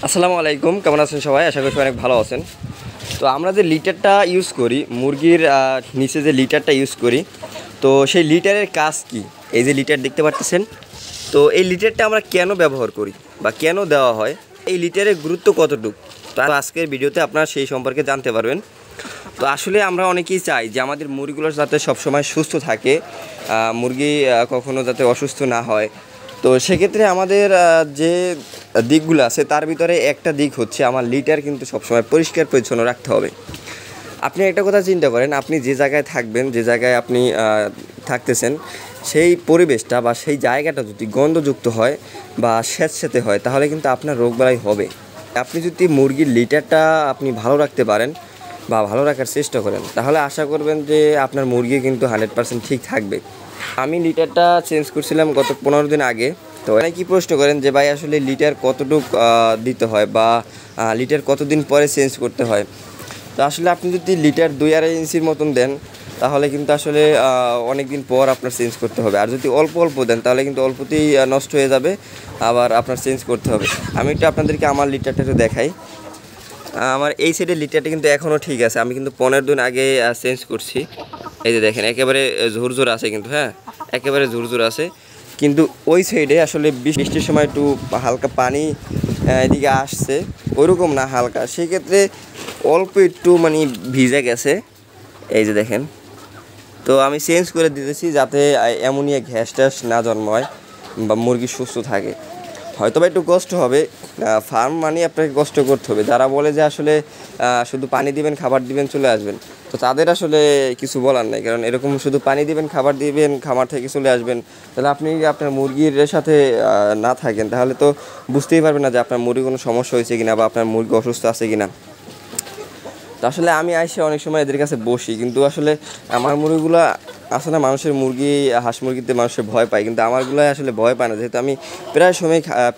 আসসালামু আলাইকুম, কেমন আছেন সবাই? আশা করি অনেক ভালো আছেন। তো আমরা যে লিটারটা ইউজ করি, মুরগির নিচে যে লিটারটা ইউজ করি, তো সেই লিটারের কাজ কি? এই যে লিটার দেখতে পাচ্ছেন, তো এই লিটারটা আমরা কেন ব্যবহার করি বা কেন দেওয়া হয়, এই লিটারের গুরুত্ব কতটুকু, তো আজকের ভিডিওতে আপনারা সেই সম্পর্কে জানতে পারবেন। তো আসলে আমরা অনেকেই চাই যে আমাদের মুরগিগুলো যাতে সবসময় সুস্থ থাকে, মুরগি কখনো যাতে অসুস্থ না হয়। তো সেক্ষেত্রে আমাদের যে দিকগুলো আছে তার ভিতরে একটা দিক হচ্ছে আমার লিটার কিন্তু সবসময় পরিষ্কার পরিচ্ছন্ন রাখতে হবে। আপনি একটা কথা চিন্তা করেন, আপনি যে জায়গায় থাকবেন, যে জায়গায় আপনি থাকতেছেন, সেই পরিবেশটা বা সেই জায়গাটা যদি গন্ধযুক্ত হয় বা স্যাঁতস্যাঁতে হয়, তাহলে কিন্তু আপনার রোগবালাই হবে। আপনি যদি মুরগির লিটারটা আপনি ভালো রাখতে পারেন বা ভালো রাখার চেষ্টা করেন, তাহলে আশা করবেন যে আপনার মুরগি কিন্তু 100% ঠিক থাকবে। আমি লিটারটা চেঞ্জ করছিলাম গত 15 দিন আগে। তো অনেকেই প্রশ্ন করেন যে ভাই আসলে লিটার কতটুক দিতে হয় বা লিটার কতদিন পরে চেঞ্জ করতে হয়। তো আসলে আপনি যদি লিটার 2-2.5 ইঞ্চির মতন দেন, তাহলে কিন্তু আসলে অনেক দিন পর আপনার চেঞ্জ করতে হবে। আর যদি অল্প অল্প দেন, তাহলে কিন্তু অল্পতেই নষ্ট হয়ে যাবে, আবার আপনার চেঞ্জ করতে হবে। আমি একটু আপনাদেরকে আমার লিটারটা একটু দেখাই। আমার এই সাইডের লিটারটা কিন্তু এখনও ঠিক আছে, আমি কিন্তু 15 দিন আগে চেঞ্জ করছি। এই যে দেখেন, একেবারে ঝুরঝুর আছে কিন্তু, হ্যাঁ, একেবারে ঝুরঝুর আছে। কিন্তু ওই সাইডে আসলে বৃষ্টির সময় একটু হালকা পানি এদিকে আসছে, ওইরকম না, হালকা, সেক্ষেত্রে অল্প একটু মানে ভিজে গেছে। এই যে দেখেন, তো আমি চেঞ্জ করে দিতেছি যাতে অ্যামোনিয়া গ্যাস ট্যাস না জন্মায় বা মুরগি সুস্থ থাকে। হয়তো বা একটু কষ্ট হবে, ফার্ম মানে আপনাকে কষ্ট করতে হবে। যারা বলে যে আসলে শুধু পানি দিবেন, খাবার দিবেন, চলে আসবেন, তো তাদের আসলে কিছু বলার নেই। কারণ এরকম শুধু পানি দিবেন, খাবার দিবেন, খামার থেকে চলে আসবেন, তাহলে আপনি আপনার মুরগির সাথে না থাকেন, তাহলে তো বুঝতেই পারবেন না যে আপনার মুরগির কোনো সমস্যা হয়েছে কিনা বা আপনার মুরগি অসুস্থ আছে কিনা। তো আসলে আমি আইসে অনেক সময় এদের কাছে বসি, কিন্তু আসলে আমার মুরগিগুলো আসলে মানুষের মুরগি, হাঁস মুরগিতে মানুষের ভয় পায়, কিন্তু আমারগুলোই আসলে ভয় পায় না, যেহেতু আমি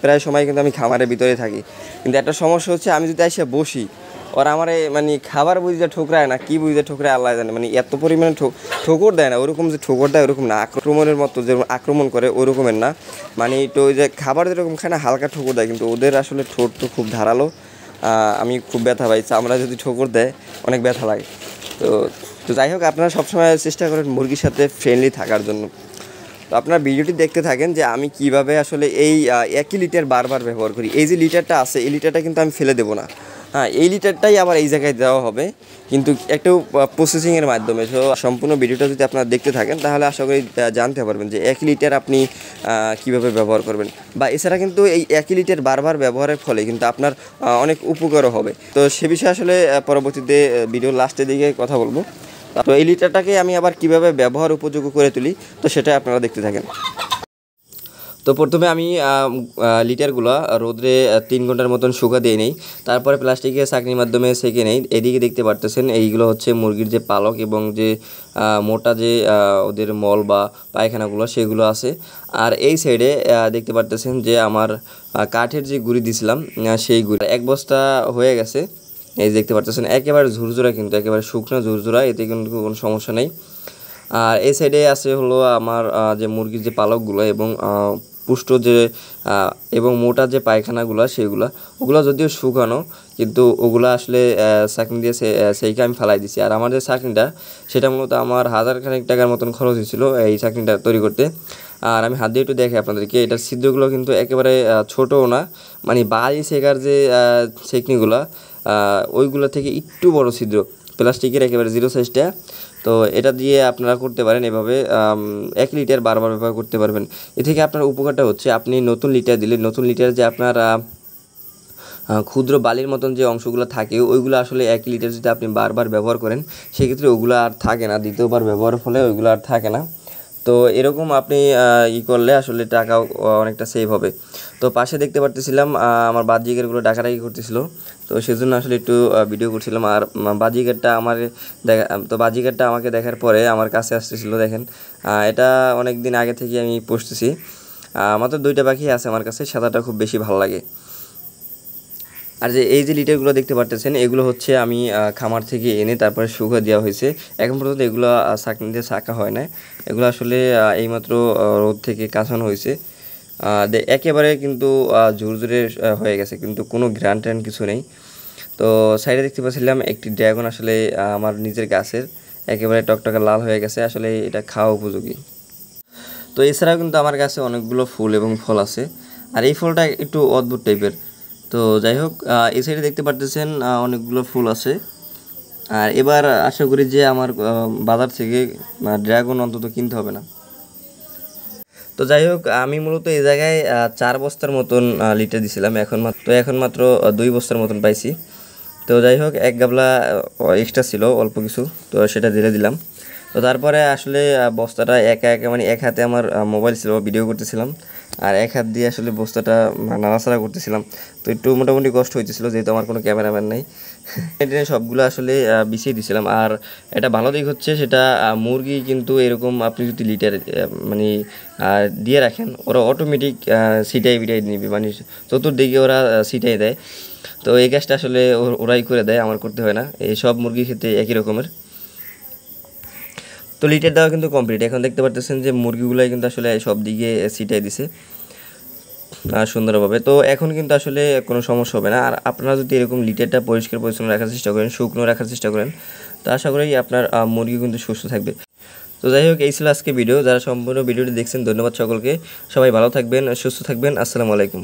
প্রায় সময় কিন্তু আমি খামারের ভিতরে থাকি। কিন্তু একটা সমস্যা হচ্ছে, আমি যদি এসে বসি, ওরা আমার মানে খাবার বুঝতে ঠোকরায় না, কী বুঝতে ঠোকরায় আল্লাহ জানে, মানে এত পরিমাণে ঠোকর দেয় না, ওরকম যে ঠোকর দেয় ওরকম না, আক্রমণের মতো যেরকম আক্রমণ করে ওরকমের না, মানে একটু ওই যে খাবার যেরকম খায় না, হালকা ঠোকর দেয়, কিন্তু ওদের আসলে ঠোঁট তো খুব ধারালো। আমি খুব ব্যথা পাই, চামড়া যদি ঠোকর দেয় অনেক ব্যথা লাগে। তো তো যাই হোক, আপনারা সবসময় চেষ্টা করেন মুরগির সাথে ফ্রেন্ডলি থাকার জন্য। তো আপনার ভিডিওটি দেখতে থাকেন যে আমি কিভাবে আসলে এই একই লিটার বারবার ব্যবহার করি। এই যে লিটারটা আছে, এই লিটারটা কিন্তু আমি ফেলে দেবো না, হ্যাঁ, এই লিটারটাই আবার এই জায়গায় দেওয়া হবে, কিন্তু একটু প্রসেসিংয়ের মাধ্যমে। তো সম্পূর্ণ ভিডিওটা যদি আপনারা দেখতে থাকেন, তাহলে আশা করি জানতে পারবেন যে একই লিটার আপনি কীভাবে ব্যবহার করবেন। বা এছাড়া কিন্তু এই একই লিটার বারবার ব্যবহারের ফলে কিন্তু আপনার অনেক উপকারও হবে। তো সে বিষয়ে আসলে পরবর্তীতে ভিডিওর লাস্টের দিকে কথা বলবো। তো এই লিটারটাকে আমি আবার কিভাবে ব্যবহার উপযোগী করে তুলি, তো সেটা আপনারা দেখতে থাকেন। তো প্রথমে আমি লিটারগুলো রোদ্রে 3 ঘন্টার মতন শুকা দিয়ে নেই, তারপরে প্লাস্টিকের ছাঁকনির মাধ্যমে সেঁকে নেই। এদিকে দেখতে পারতেছেন এইগুলো হচ্ছে মুরগির যে পালক এবং যে মোটা যে ওদের মল বা পায়খানাগুলো সেগুলো আছে। আর এই সাইডে দেখতে পারতেছেন যে আমার কাঠের যে গুঁড়ি দিছিলাম, সেই গুঁড়ি 1 বস্তা হয়ে গেছে। এই দেখতে পারতেছেন একেবারে ঝুরঝুরা, কিন্তু একেবারে শুকনো ঝুরঝুরা, এতে কিন্তু কোনো সমস্যা নেই। আর এই সাইডে আছে হলো আমার যে মুরগির যে পালকগুলো এবং পুষ্ট যে এবং মোটা যে পায়খানাগুলো সেগুলো, ওগুলো যদিও শুকানো, কিন্তু ওগুলো আসলে ছাঁকনি দিয়ে সেইকে আমি ফেলাই দিছি। আর আমার যে ছাঁকনিটা, সেটা মূলত আমার 1000 খানেক টাকার মতন খরচ হয়েছিল এই ছাঁকনিটা তৈরি করতে। আর আমি হাত দিয়ে একটু দেখে আপনাদেরকে, এটার ছিদ্রগুলো কিন্তু একেবারে ছোটও না, মানে বাড়ি শেখার যে ছেঁকনিগুলো ওইগুলো থেকে একটু বড় ছিদ্র, প্লাস্টিকের একেবারে 0 সাইজটা। তো এটা দিয়ে আপনারা করতে পারেন এভাবে, 1 লিটার বারবার ব্যবহার করতে পারবেন। এ থেকে আপনার উপকারটা হচ্ছে, আপনি নতুন লিটার দিলে, নতুন লিটার যে আপনার ক্ষুদ্র বালির মতন যে অংশগুলো থাকে, ওইগুলো আসলে 1 লিটার যদি আপনি বারবার ব্যবহার করেন, সেক্ষেত্রে ওগুলো আর থাকে না, দ্বিতীয়বার ব্যবহারের ফলে ওইগুলো আর থাকে না। তো এরকম আপনি করলে আসলে টাকাও অনেকটা সেভ হবে। তো পাশে দেখতে পারতেছিলাম আমার বাজিগারগুলো ডাকাডাকি করতেছিল, তো সেজন্য আসলে একটু ভিডিও করছিলাম। আর বাজিগারটা আমার তো বাজিগারটা আমাকে দেখার পরে আমার কাছে আসতেছিল। দেখেন, এটা অনেক দিন আগে থেকে আমি পুষতেছি। মাত্র 2টা পাখি আছে আমার কাছে, সাদাটা খুব বেশি ভালো লাগে। আর যে এই যে লিটারগুলো দেখতে পারতেছেন, এগুলো হচ্ছে আমি খামার থেকে এনে তারপরে শুকা দেওয়া হয়েছে। এখন পর্যন্ত এগুলো ছাঁকনিতে ছাঁকা হয় না, এগুলো আসলে এইমাত্র রোদ থেকে কাঁচানো হয়েছে। একেবারে কিন্তু ঝুরঝুরে হয়ে গেছে, কিন্তু কোনো গ্রান ট্যান কিছু নেই। তো সাইডে দেখতে পাচ্ছিলাম একটি ড্রাগন, আসলে আমার নিজের গাছের, একেবারে টকটকে লাল হয়ে গেছে, আসলে এটা খাওয়া উপযোগী। তো এছাড়াও কিন্তু আমার কাছে অনেকগুলো ফুল এবং ফল আছে, আর এই ফলটা একটু অদ্ভুত টাইপের। তো যাই হোক, এই সাইডে দেখতে পারতেছেন অনেকগুলো ফুল আছে। আর এবার আশা করি যে আমার বাজার থেকে ড্রাগন অন্তত কিনতে হবে না। তো যাই হোক, আমি মূলত এই জায়গায় 4 বস্তার মতন লিটার দিছিলাম, এখন মাত্র 2 বস্তার মতন পাইছি। তো যাই হোক, এক গাবলা এক্সট্রা ছিল অল্প কিছু, তো সেটা ঢেলে দিলাম। তো তারপরে আসলে বস্তাটা একা একা, মানে এক হাতে আমার মোবাইল ছিল, ভিডিও করতেছিলাম, আর এক হাত দিয়ে আসলে বস্তাটা নাড়াচাড়া করতেছিলাম। তো একটু মোটামুটি কষ্ট হইতেছিল, যেহেতু আমার কোনো ক্যামেরাম্যান নেই। এটা সবগুলো আসলে বিছিয়ে দিছিলাম। আর এটা ভালো দিক হচ্ছে, সেটা মুরগি কিন্তু এরকম আপনি যদি লিটার মানে দিয়ে রাখেন, ওরা অটোমেটিক সিটাই বিটাই নিবে, মানে চতুর্দিকে ওরা সিটাই দেয়। তো এই কাজটা আসলে ওরাই করে দেয়, আমার করতে হয় না। এই সব মুরগির ক্ষেত্রে একই রকমের। তো লিটার দেওয়া কিন্তু কমপ্লিট। এখন দেখতে পারতেছেন যে মুরগিগুলাই কিন্তু আসলে সব দিকে সিটাই দিছে সুন্দরভাবে। তো এখন কিন্তু আসলে কোনো সমস্যা হবে না। আর আপনারা যদি এরকম লিটারটা পরিষ্কার পরিচ্ছন্ন রাখার চেষ্টা করেন, শুকনো রাখার চেষ্টা করেন, তো আশা করি আপনার মুরগি কিন্তু সুস্থ থাকবে। তো যাই হোক, এই ছিল আজকে ভিডিও। যারা সম্পূর্ণ ভিডিওটি দেখছেন, ধন্যবাদ সকলকে। সবাই ভালো থাকবেন, সুস্থ থাকবেন। আসসালামু আলাইকুম।